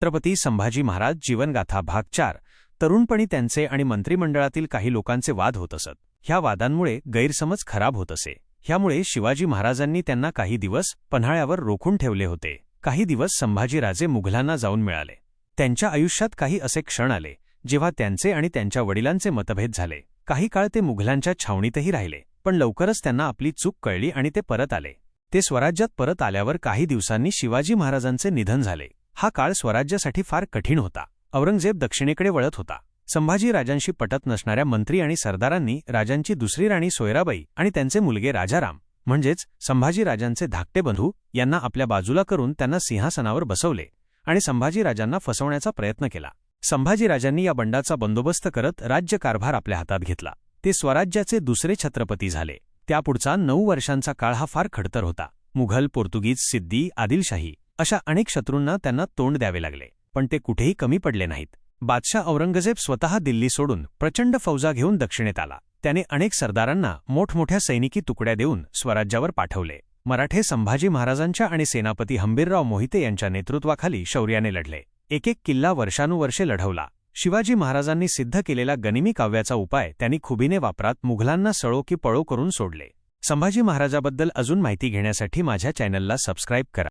छत्रपती संभाजी महाराज जीवनगाथा भाग 4. तरुणपणी त्यांचे आणि मंत्रिमंडळातील काही लोकांचे वाद होत असत. ह्या वादांमुळे गैरसमज खराब होत असे. ह्यामुळे शिवाजी महाराजांनी त्यांना काही दिवस पन्हाळ्यावर रोखून ठेवले होते. काही दिवस संभाजीराजे मुघलांना जाऊन मिळाले. त्यांच्या आयुष्यात काही असे क्षण आले जेव्हा त्यांचे आणि त्यांच्या वडिलांचे मतभेद झाले. काही काळ ते मुघलांच्या छावणीतही राहिले, पण लवकरच त्यांना आपली चूक कळली आणि ते परत आले. ते स्वराज्यात परत आल्यावर काही दिवसांनी शिवाजी महाराजांचे निधन झाले. हा काळ स्वराज्यासाठी फार कठीण होता. औरंगजेब दक्षिणेकडे वळत होता. संभाजी राजांशी पटत नसणाऱ्या मंत्री आणि सरदारांनी राजांची दुसरी राणी सोयराबाई आणि त्यांचे मुलगे राजाराम म्हणजेच संभाजी राजांचे धाकटे बंधू यांना आपल्या बाजूला करून त्यांना सिंहासनावर बसवले आणि संभाजी राजांना फसवण्याचा प्रयत्न केला. संभाजी राजांनी या बंडाचा बंदोबस्त करत राज्यकारभार आपल्या हातात घेतला. ते स्वराज्याचे दुसरे छत्रपती झाले. त्यापुढचा 9 वर्षांचा काळ हा फार खडतर होता. मुघल, पोर्तुगीज, सिद्दी, आदिलशाही अशा अनेक शत्रूंना त्यांना तोंड द्यावे लागले, पण ते कुठेही कमी पडले नाहीत. बादशाह औरंगजेब स्वतः दिल्ली सोडून प्रचंड फौजा घेऊन दक्षिणेत आला. त्याने अनेक सरदारांना मोठमोठ्या सैनिकी तुकड्या देऊन स्वराज्यावर पाठवले. मराठे संभाजी महाराजांच्या आणि सेनापती हंबीरराव मोहिते यांच्या नेतृत्वाखाली शौर्याने लढले. एक किल्ला वर्षानुवर्षे लढवला. शिवाजी महाराजांनी सिद्ध केलेला गनिमी काव्याचा उपाय त्यांनी खुबीने वापरात मुघलांना सळो की पळो करून सोडले. संभाजी महाराजाबद्दल अजून माहिती घेण्यासाठी माझ्या चॅनलला सबस्क्राईब करा.